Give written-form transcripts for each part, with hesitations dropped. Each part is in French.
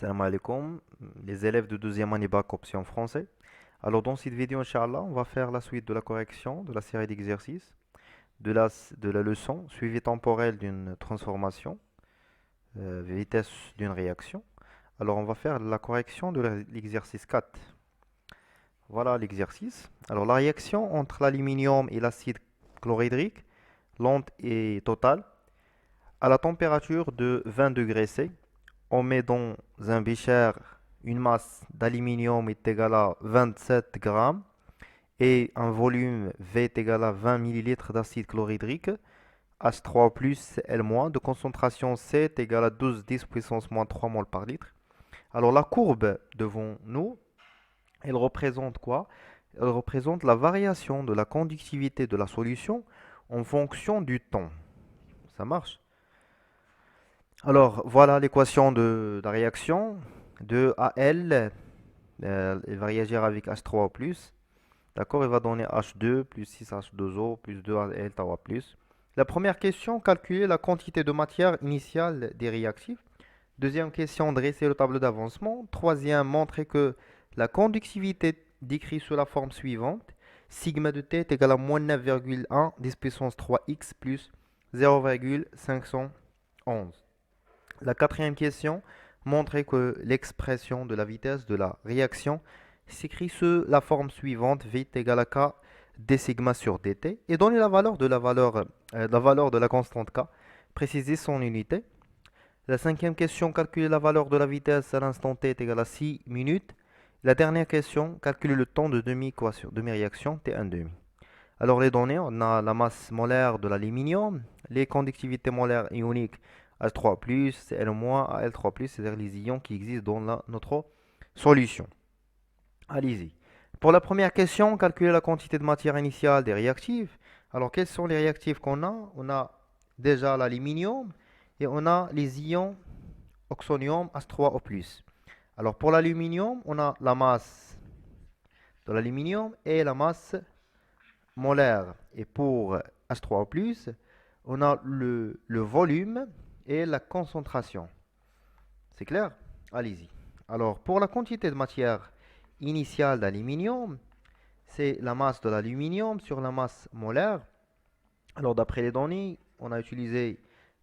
Salam alaikum, les élèves de deuxième année bac option français. Alors dans cette vidéo, Inch'Allah, on va faire la suite de la correction de la série d'exercices, de la leçon, suivi temporel d'une transformation, vitesse d'une réaction. Alors on va faire la correction de l'exercice 4. Voilà l'exercice. Alors la réaction entre l'aluminium et l'acide chlorhydrique, lente et totale, à la température de 20 degrés C. On met dans un bécher une masse d'aluminium est égale à 27 grammes et un volume V est égal à 20 millilitres d'acide chlorhydrique, H3 plus L-, de concentration C est égale à 12 10 puissance moins 3 mol par litre. Alors la courbe devant nous, elle représente quoi? Elle représente la variation de la conductivité de la solution en fonction du temps. Ça marche? Alors voilà l'équation de la réaction de AL. Il va réagir avec H3 plus. D'accord, il va donner H2 plus 6H2O plus 2Al plus. La première question, calculer la quantité de matière initiale des réactifs. Deuxième question, dresser le tableau d'avancement. Troisième, montrer que la conductivité décrite sous la forme suivante. Sigma de T est égal à moins 9,1 10 puissance 3x plus 0,511. La quatrième question, montrer que l'expression de la vitesse de la réaction s'écrit sous la forme suivante, V est égal à K d sigma sur dt, et donner la valeur de la constante K, préciser son unité. La cinquième question, calculer la valeur de la vitesse à l'instant t est égal à 6 minutes. La dernière question, calculer le temps de demi-réaction T1 demi. Alors les données, on a la masse molaire de l'aluminium, les conductivités molaires ioniques H3+, Cl-, Al3+, c'est-à-dire les ions qui existent dans notre solution. Allez-y. Pour la première question, calculer la quantité de matière initiale des réactifs. Alors quels sont les réactifs qu'on a? On a déjà l'aluminium et on a les ions oxonium H3O+. Alors pour l'aluminium, on a la masse de l'aluminium et la masse molaire. Et pour H3O+, on a le volume et la concentration. C'est clair? Allez-y. Alors, pour la quantité de matière initiale d'aluminium, c'est la masse de l'aluminium sur la masse molaire. Alors, d'après les données, on a utilisé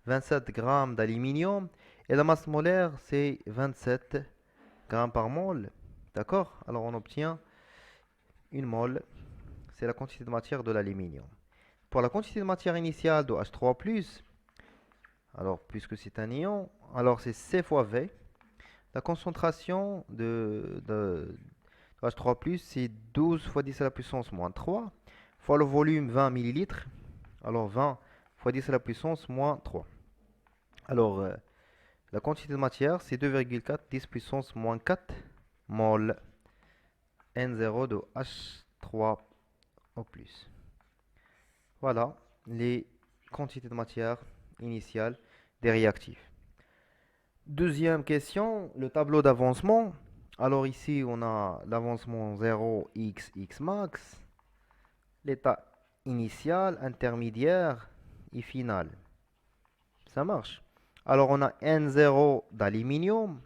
27 grammes d'aluminium et la masse molaire, c'est 27 grammes par mol. D'accord? Alors, on obtient une mol, c'est la quantité de matière de l'aluminium. Pour la quantité de matière initiale de H3+, alors puisque c'est un ion, alors c'est C fois V. La concentration de H3+, c'est 12 fois 10 à la puissance moins 3, fois le volume 20 millilitres. Alors 20 fois 10 à la puissance moins 3. Alors la quantité de matière, c'est 2,4 10 puissance moins 4 mol N0 de H3O+. Voilà les quantités de matière initiale des réactifs. Deuxième question, le tableau d'avancement. Alors ici, on a l'avancement 0x, x max, l'état initial, intermédiaire et final. Ça marche. Alors on a N0 d'aluminium.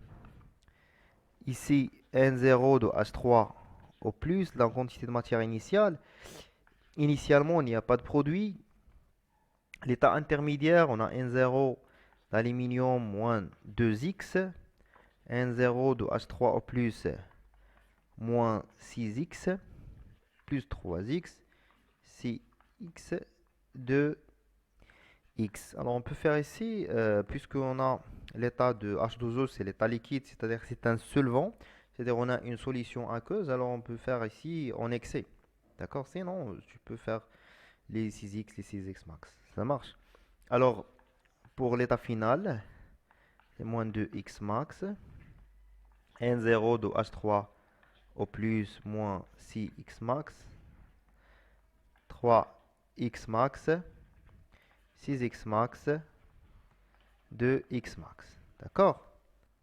Ici, N0 de H3 au plus, la quantité de matière initiale. Initialement, il n'y a pas de produit. L'état intermédiaire, on a N0 d'aluminium moins 2x, N0 de H3O plus moins 6x, plus 3x, 6x, 2x. Alors on peut faire ici, puisqu'on a l'état de H2O, c'est l'état liquide, c'est-à-dire que c'est un solvant, c'est-à-dire on a une solution aqueuse, alors on peut faire ici en excès. D'accord? Sinon, tu peux faire les 6x, les 6x max. Ça marche. Alors, pour l'état final, c'est moins 2x max. N0 de H3 au plus moins 6x max. 3x max. 6x max. 2x max. D'accord?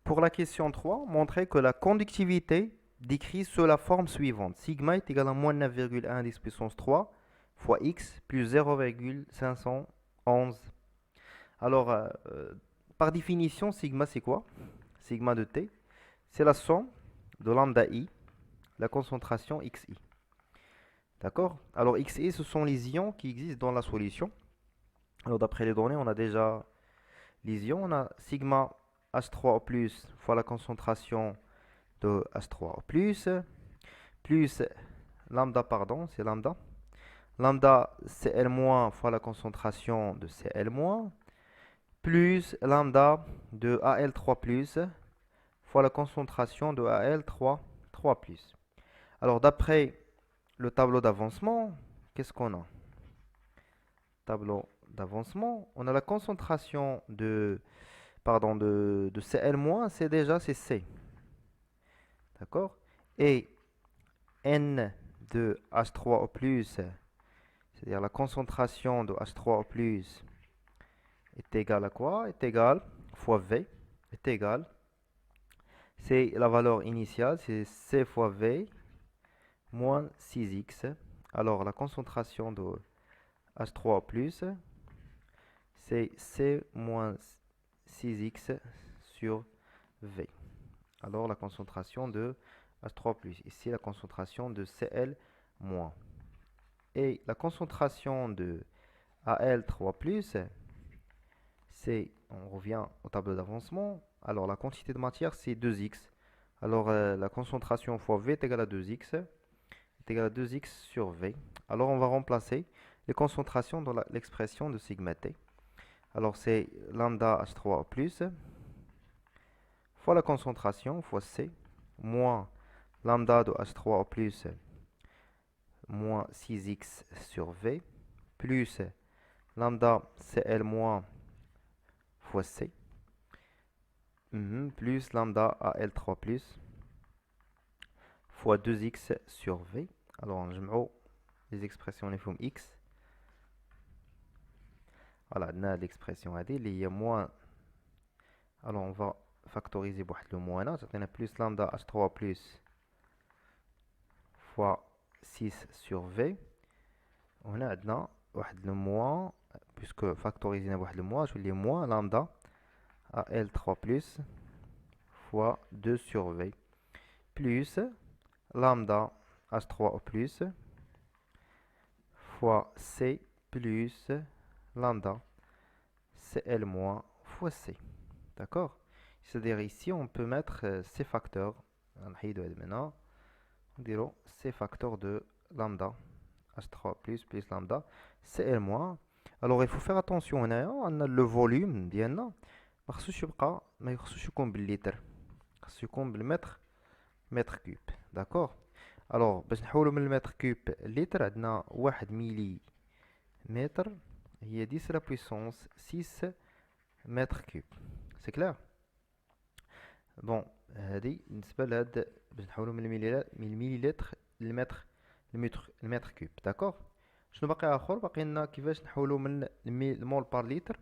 Pour la question 3, montrez que la conductivité décrit sous la forme suivante. Sigma est égal à moins 9,1 10 puissance 3 fois x plus 0,511. Alors, par définition, sigma c'est quoi? Sigma de t. c'est la somme de lambda I, la concentration XI. D'accord? Alors XI, ce sont les ions qui existent dans la solution. Alors d'après les données, on a déjà les ions. On a sigma H3O+, fois la concentration de H3O+, plus lambda, pardon, c'est lambda. Lambda Cl- fois la concentration de Cl-, plus lambda de Al3+, fois la concentration de Al3, 3+. Alors d'après le tableau d'avancement, qu'est-ce qu'on a? Tableau d'avancement, on a la concentration de Cl-, c'est déjà c'est C. D'accord? Et N de H3O+, c'est-à-dire la concentration de H3O+, est égal à quoi? Est égal fois V est égal. C'est la valeur initiale, c'est C fois V moins 6x. Alors la concentration de H3O+, c'est C moins 6x sur V. Alors la concentration de H3+. Ici la concentration de Cl-. Et la concentration de Al3+, c'est, on revient au tableau d'avancement. Alors la quantité de matière, c'est 2x. Alors la concentration fois V est égale à 2x. Est égale à 2x sur V. Alors on va remplacer les concentrations dans l'expression de sigma t. Alors c'est lambda H3O+, fois la concentration, fois C, moins lambda de H3O+, moins 6x sur V, plus lambda Cl- fois C, plus lambda Al3+, fois 2x sur V. Alors on جمعوا les expressions les formes x. Voilà, on a l'expression هذه اللي هي moins. Alors on va factoriser بواحد le moins là, ça donne plus lambda H3+ fois 6 sur V. وهنا عندنا واحد le moins, puisque factoriser بواحد le moins, je vais moins lambda Al3+ fois 2 sur V plus lambda H3O+ fois C plus lambda Cl- fois C. D'accord? C'est-à-dire ici, on peut mettre ces facteurs. Maintenant, on dirait ces facteurs de lambda H3+ plus lambda Cl-. Alors, il faut faire attention. On a le volume, bien. ما خصوش يبقى ما يخصوش يكون بالليتر خصو يكون بالمتر كوب. داكوغ. الوغ باش نحولو من المتر كوب لتر عندنا 1 ملي متر هي 10 لا بويسونس 6 متر كوب. سي كلير. بون هادي بالنسبه لهاد باش نحولو من الملي لتر المتر كوب. داكوغ. شنو باقي اخر؟ باقي لنا كيفاش نحولو من المول بار لتر،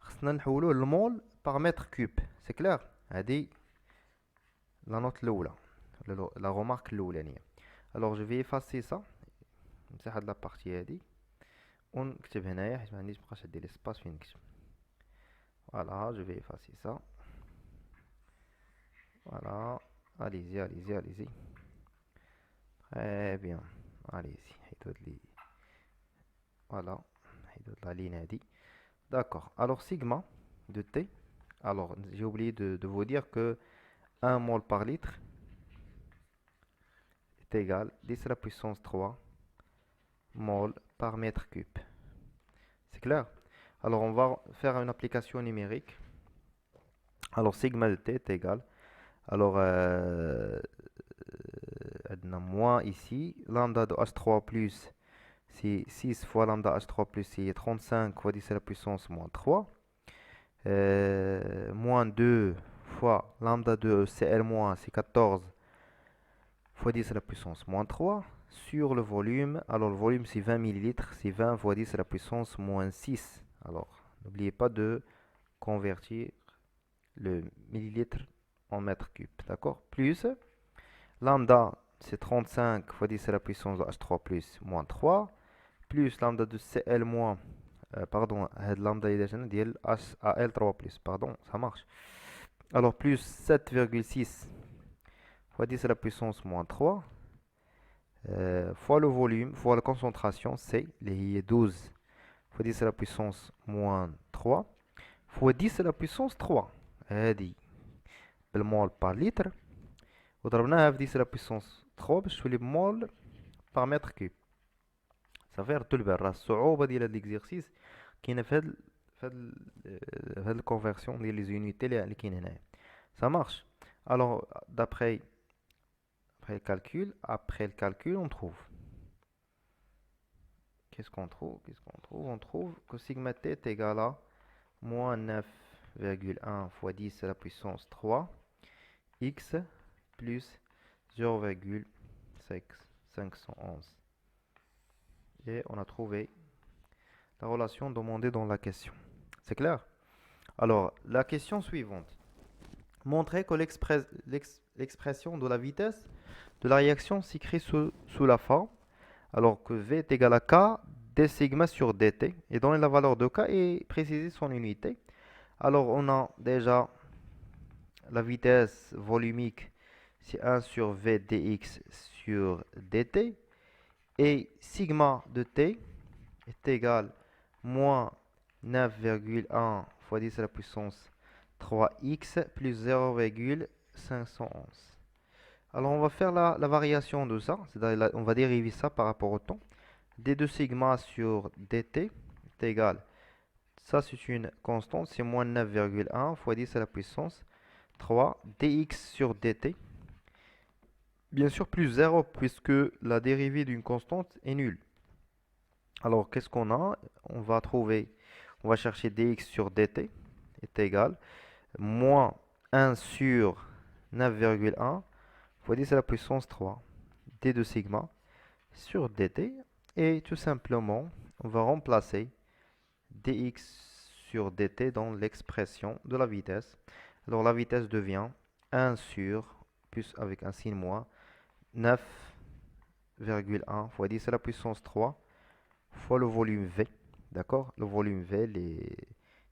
خصنا نحولوه للمول بار متر كوب. سي كلير. هادي لا نوت الاولى، لا رومارك الاولانيه. الوغ جو في افاسي سا، نمسح هاد لابارتي هادي ونكتب هنايا حيت ما عنديش مابقاش عندي ليسباس فين نكتب. فوالا جو في افاسي سا. فوالا اليزي اليزي اليزي. تري بيان. اليزي حيدو هاد لي. فوالا حيدو هاد لا لين هادي. D'accord. Alors sigma de T. Alors j'ai oublié de vous dire que 1 mol par litre est égal 10 à la puissance 3 mol par mètre cube. C'est clair? Alors on va faire une application numérique. Alors sigma de T est égal. Alors moins ici, lambda de H3 plus, c'est 6 fois lambda H3 plus, c'est 35 fois 10 à la puissance moins 3. Moins 2 fois lambda de Cl-, c'est 14 fois 10 à la puissance moins 3 sur le volume. Alors le volume c'est 20 millilitres, c'est 20 fois 10 à la puissance moins 6. Alors n'oubliez pas de convertir le millilitre en mètre cube. D'accord? Plus lambda c'est 35 fois 10 à la puissance de H3 plus moins 3. Plus lambda de Cl-, pardon, lambda Al3 plus, pardon, ça marche. Alors plus 7,6 fois 10 à la puissance moins 3 fois le volume fois la concentration C, اللي هي 12 fois 10 à la puissance moins 3 fois 10 à la puissance 3 هذه بالمول par litre وضربناها في 10 à la puissance 3 باش تولي بمول par mètre cube. صافي ردوا البال راه الصعوبة ديال هاد ليكزيرسيس كاينة في هاد الكونفرسيون ديال لي زونيتي اللي كاين هنايا. Ça marche. Alors, après le calcul, on trouve. Qu'est-ce qu'on trouve? On trouve que sigma t est égal à moins 9,1 fois 10 à la puissance 3 x plus 0,511. Et on a trouvé la relation demandée dans la question. C'est clair? Alors, la question suivante. Montrer que l'expression de la vitesse de la réaction s'écrit sous la forme, alors que V est égal à K d sigma sur dt, et donner la valeur de K et préciser son unité. Alors on a déjà la vitesse volumique, c'est 1 sur V dx sur dt, et sigma de t est égal à moins 9,1 fois 10 à la puissance 3x plus 0,511. Alors on va faire la variation de ça, c'est-à-dire on va dériver ça par rapport au temps. d2 sigma sur dt est égal, ça c'est une constante, c'est moins 9,1 fois 10 à la puissance 3 dx sur dt. Bien sûr plus 0 puisque la dérivée d'une constante est nulle. Alors qu'est-ce qu'on a? On va chercher dx sur dt est égal moins 1 sur 9,1 fois 10 à la puissance 3 d de sigma sur dt, et tout simplement on va remplacer dx sur dt dans l'expression de la vitesse. Alors la vitesse devient 1 sur, plus avec un signe moins, 9,1 fois 10 à la puissance 3 fois le volume V. D'accord? Le volume V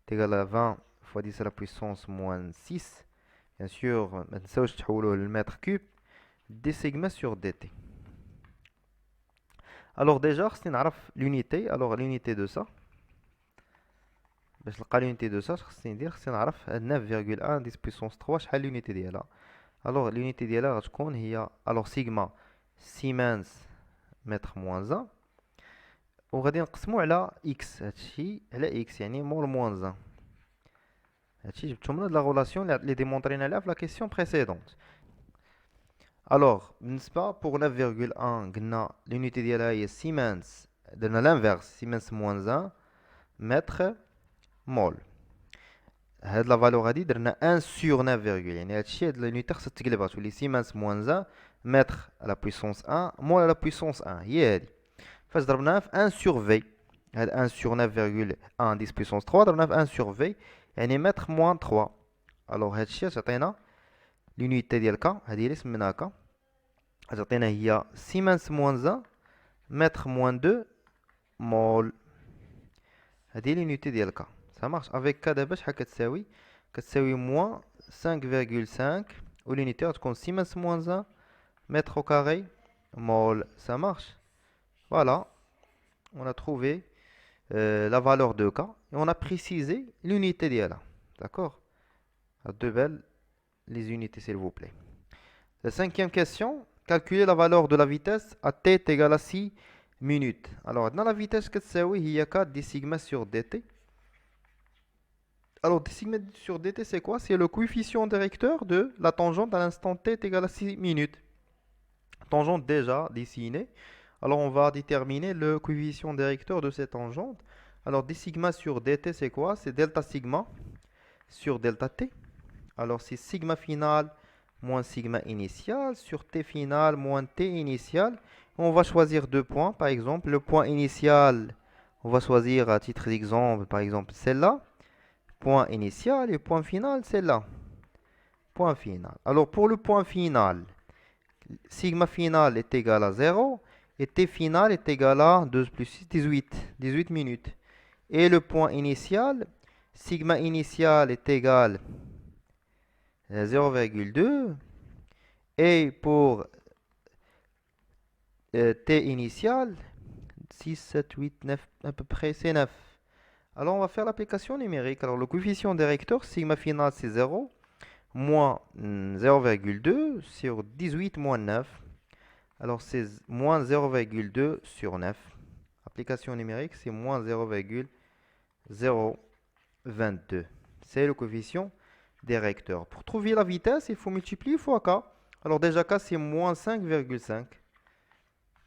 est égal à 20 fois 10 à la puissance moins 6. Bien sûr, ما تنساوش تحولوه للمتر cube d sigma sur dt. Alors déjà, خصني نعرف l'unité. Alors l'unité de ça, باش نلقى l'unité de ça, خصني نعرف 9,1 10 puissance 3 شحال l'unité ديالها. Alors l'unité ديالها غتكون هي alors sigma Siemens متر موان 1 وغادي نقسمو على x. هادشي على x يعني مول موان 1. هادشي جبتهم من هاد لا غولاسيون اللي ديمونطرينا عليها في لا كيسيون بريسيدونت. Alors, pour 9,1 قلنا l'unité ديالها هي Siemens, درنا l'inverse, Siemens moins 1 mètre mol. هاد لا فالور هادي درنا 1 sur 9 يعني هادشي هاد l'unité خصها تقلبها تولي Siemens moins 1 mètre à la puissance 1 mol à la puissance 1. هي هادي فاش ضربناها في 1 sur V. هاد 1 sur 9,1 10 puissance 3 ضربناها في 1 sur V يعني mètre moins 3. alors هادشي تعطينا l'unité ديال K هذه اللي سميناها K تعطينا هي Siemens moins 1 mètre moins 2 mol. هذه l'unité ديال K. ça marche avec K دابا شحال كتساوي moins 5,5 و l'unité غتكون Siemens moins 1 mètre au carré mol. ça marche. Voilà, on a trouvé la valeur de K et on a précisé l'unité d'IALA. D'accord? Deux belles les unités, s'il vous plaît. La cinquième question, calculer la valeur de la vitesse à t est égal à 6 minutes. Alors, dans la vitesse que il y a 4 d sigma sur dt. Alors, d sigma sur dt, c'est quoi? C'est le coefficient directeur de la tangente à l'instant t est égal à 6 minutes. Tangente déjà dessinée. Alors, on va déterminer le coefficient directeur de cette tangente. Alors, d sigma sur dt, c'est quoi? C'est delta sigma sur delta t. Alors, c'est sigma final moins sigma initial sur t final moins t initial. On va choisir deux points, par exemple. Le point initial, on va choisir à titre d'exemple, par exemple, celle-là. Point initial et point final, celle-là. Point final. Alors, pour le point final, sigma final est égal à 0 et t final est égal à 2 plus 6, 18 minutes. Et le point initial, sigma initial est égal à 0,2 Et pour t initial, 6, 7, 8, 9, à peu près, c'est 9. Alors, on va faire l'application numérique. Alors, le coefficient directeur, sigma final, c'est 0, moins 0,2 sur 18 moins 9. Alors, c'est moins 0,2 sur 9. Application numérique, c'est moins 0,022. C'est le coefficient directeur. Pour trouver la vitesse, il faut multiplier fois k. Alors, déjà, k, c'est moins 5,5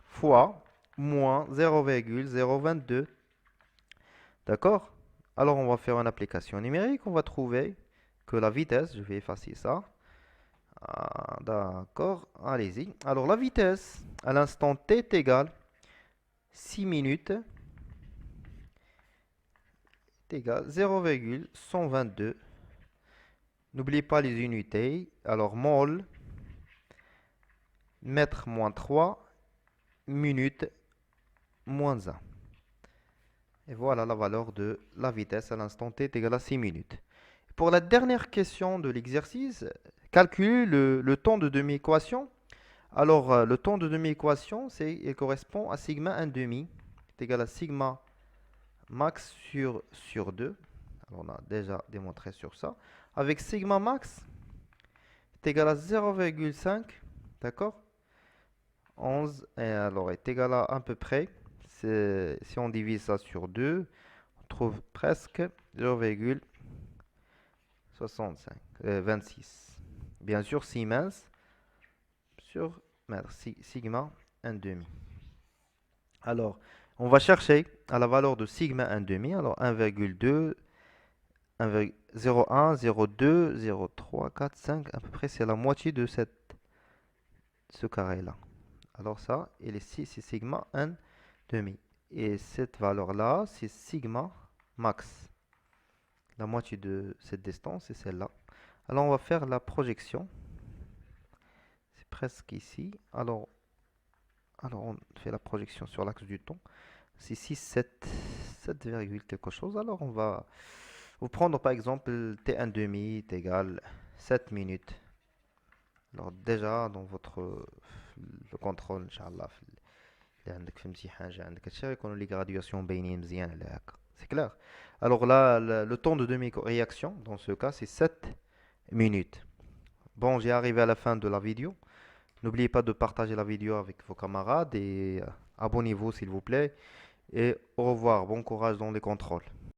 fois moins 0,022. D'accord? Alors, on va faire une application numérique. On va trouver que la vitesse, je vais effacer ça. Ah, d'accord, allez-y. Alors, la vitesse à l'instant t est égale 6 minutes est égale 0,122. N'oubliez pas les unités. Alors, mol, mètre moins 3, minutes moins 1. Et voilà la valeur de la vitesse à l'instant t est égale à 6 minutes. Pour la dernière question de l'exercice, calculer le temps de demi-équation. Alors, le temps de demi-équation, il correspond à sigma 1 demi, est égal à sigma max sur 2. Alors, on a déjà démontré sur ça. Avec sigma max est égal à 0,5, d'accord? 11, et alors est égal à peu près, si on divise ça sur 2, on trouve presque 0,65, 26. Bien sûr, Siemens sur mètre, sigma 1 demi. Alors, on va chercher à la valeur de sigma 1 demi. Alors, 1,2, 0,1, 0,2, 0,3, 4, 5. À peu près, c'est la moitié de ce carré-là. Alors, ça, et ici, c'est sigma 1 demi. Et cette valeur-là, c'est sigma max. La moitié de cette distance, c'est celle-là. Alors, on va faire la projection. C'est presque ici. Alors, on fait la projection sur l'axe du temps. C'est 6, 7, 7, quelque chose. Alors, on va vous prendre par exemple t1 demi est égal 7 minutes. Alors, déjà, dans le contrôle, Inch'Allah, اللي عندك فهمتي حاجة عندك هادشي غيكونوا لي graduation باينين مزيان على هكا. C'est clair. Alors là, le temps de demi-réaction, dans ce cas, c'est 7 minutes. Bon, j'ai arrivé à la fin de la vidéo. N'oubliez pas de partager la vidéo avec vos camarades et abonnez-vous s'il vous plaît. Et au revoir, bon courage dans les contrôles.